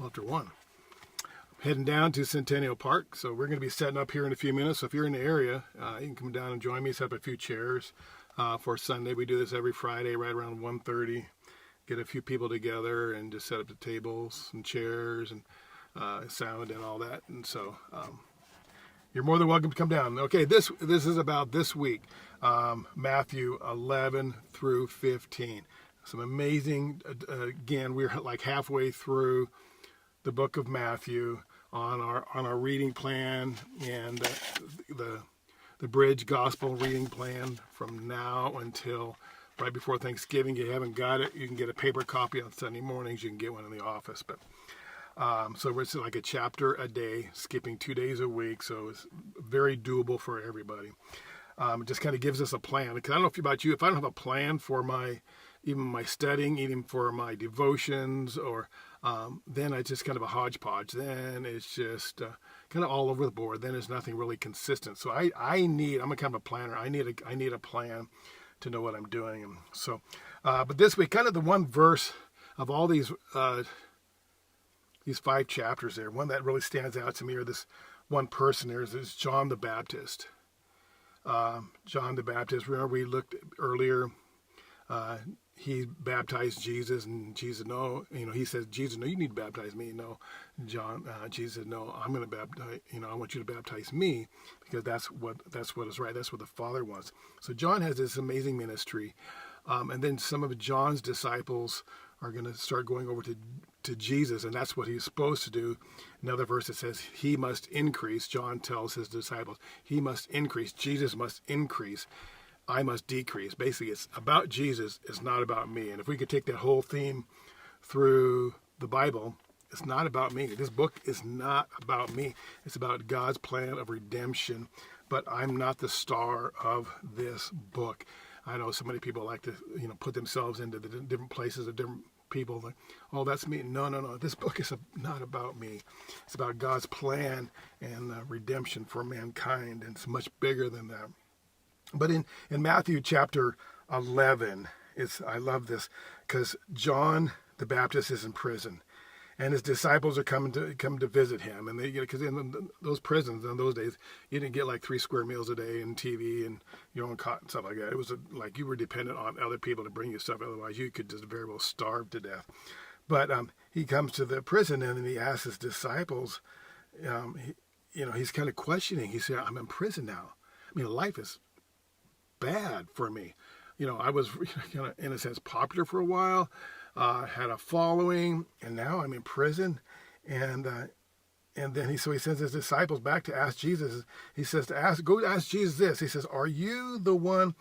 after 1. Heading down to Centennial Park, so we're going to be setting up here in a few minutes. So if you're in the area, you can come down and join me, set up a few chairs for Sunday. We do this every Friday right around 1:30. Get a few people together and just set up the tables and chairs and sound and all that. And so you're more than welcome to come down. Okay, this is about this week, Matthew 11 through 15. Some amazing, again, we're like halfway through the book of Matthew on our reading plan and the Bridge Gospel reading plan from now until right before Thanksgiving. You haven't got it, you can get a paper copy on Sunday mornings. You can get one in the office. But so it's like a chapter a day, skipping 2 days a week. So it's very doable for everybody. It just kind of gives us a plan. Because I don't know about you, if I don't have a plan for even my studying, even for my devotions, or then it's just kind of a hodgepodge. Then it's just kind of all over the board. Then there's nothing really consistent. So I'm a kind of a planner. I need a plan to know what I'm doing. And so, but this week, kind of the one verse of all these 5 chapters there, one that really stands out to me, or this one person there, is John the Baptist. John the Baptist. Remember we looked earlier. He baptized Jesus, and Jesus, no, he says, Jesus, no, you need to baptize me. No, Jesus said, no, I'm going to baptize, I want you to baptize me, because that's what is right. That's what the Father wants. So John has this amazing ministry. And then some of John's disciples are going to start going over to Jesus, and that's what he's supposed to do. Another verse that says he must increase. John tells his disciples, he must increase. Jesus must increase. I must decrease. Basically, it's about Jesus. It's not about me. And if we could take that whole theme through the Bible, it's not about me. This book is not about me. It's about God's plan of redemption. But I'm not the star of this book. I know so many people like to, put themselves into the different places of different people. Like, oh, that's me. No. This book is not about me. It's about God's plan and redemption for mankind. And it's much bigger than that. But in Matthew chapter 11, I love this, because John the Baptist is in prison, and his disciples are coming to visit him. And because in those prisons in those days, you didn't get like 3 square meals a day and TV and your own cot and stuff like that. It was like you were dependent on other people to bring you stuff. Otherwise, you could just very well starve to death. But he comes to the prison, and then he asks his disciples, he's kind of questioning. He said, I'm in prison now. I mean, life is bad for me. I was kind of, in a sense, popular for a while, had a following, and now I'm in prison. And then he sends his disciples back to ask Jesus. He says go ask Jesus this. He says, are you the one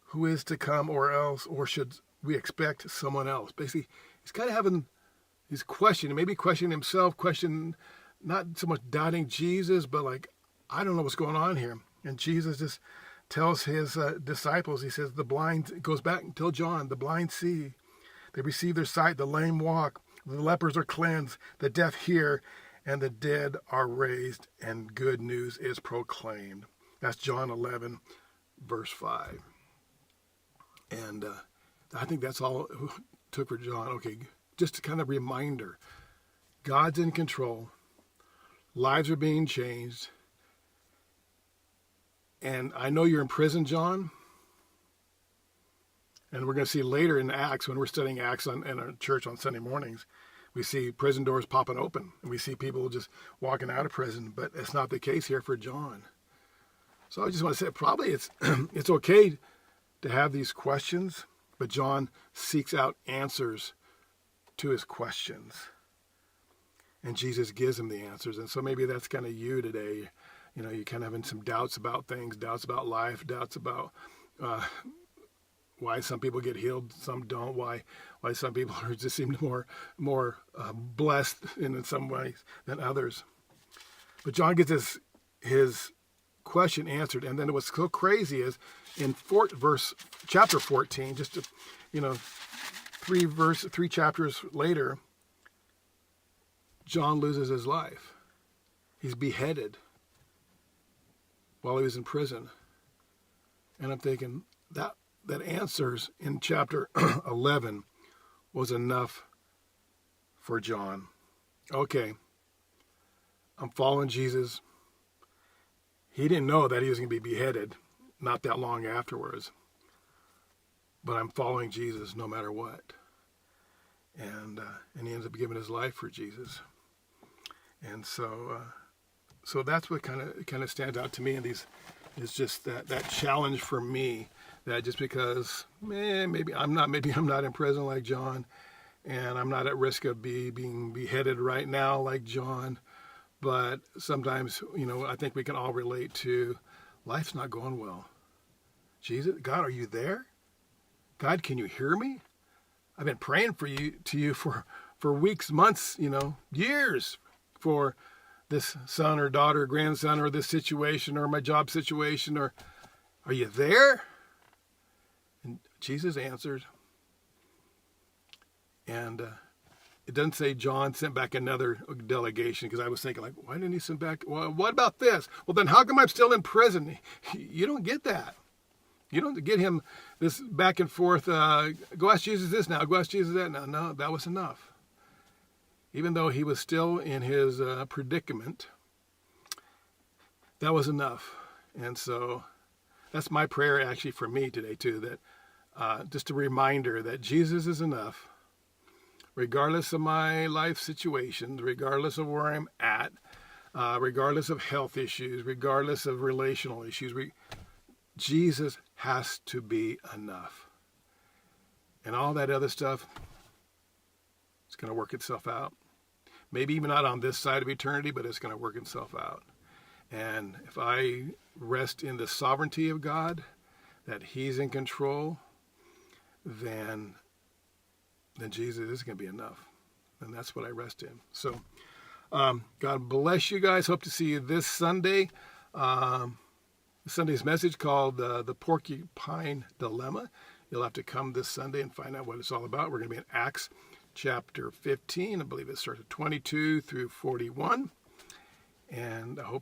who is to come, or should we expect someone else? Basically, he's kind of having his question, maybe questioning himself, not so much doubting Jesus, but like, I don't know what's going on here. And Jesus just tells his disciples, he says, the blind, goes back and tell John, the blind see, they receive their sight, the lame walk, the lepers are cleansed, the deaf hear, and the dead are raised, and good news is proclaimed. That's John 11, verse 5. And I think that's all it took for John. Okay, just a kind of reminder, God's in control, lives are being changed. And I know you're in prison, John. And we're going to see later in Acts, when we're studying Acts in our church on Sunday mornings, we see prison doors popping open. And we see people just walking out of prison. But it's not the case here for John. So I just want to say, probably it's okay to have these questions, but John seeks out answers to his questions. And Jesus gives him the answers. And so maybe that's kind of you today. You're kind of having some doubts about things, doubts about life, doubts about why some people get healed, some don't, why some people just seem more blessed in some ways than others. But John gets his question answered. And then what's so crazy is in chapter 14, just 3 chapters later, John loses his life. He's beheaded while he was in prison. And I'm thinking that answers in chapter 11 was enough for John. okay, I'm following Jesus. He didn't know that he was going to be beheaded not that long afterwards. But I'm following Jesus no matter what. And he ends up giving his life for Jesus. And so that's what kind of stands out to me in these, is just that challenge for me, that just because maybe I'm not in prison like John, and I'm not at risk of being beheaded right now like John, but sometimes, I think we can all relate to life's not going well. Jesus, God, are you there? God, can you hear me? I've been praying to you for weeks, months, years, for this son or daughter, or grandson, or this situation, or my job situation, or are you there? And Jesus answered. And it doesn't say John sent back another delegation, because I was thinking, like, why didn't he send back? Well, what about this? Well, then how come I'm still in prison? You don't get that. You don't get him this back and forth, go ask Jesus this now, go ask Jesus that now. No, that was enough. Even though he was still in his predicament, that was enough. And so that's my prayer actually for me today too, that just a reminder that Jesus is enough, regardless of my life situations, regardless of where I'm at, regardless of health issues, regardless of relational issues. Jesus has to be enough. And all that other stuff, it's going to work itself out. Maybe even not on this side of eternity, but it's going to work itself out. And if I rest in the sovereignty of God, that he's in control, then Jesus is going to be enough. And that's what I rest in. So God bless you guys. Hope to see you this Sunday. Sunday's message called the Porcupine Dilemma. You'll have to come this Sunday and find out what it's all about. We're going to be in Acts chapter 15. I believe it starts at 22 through 41. And I hope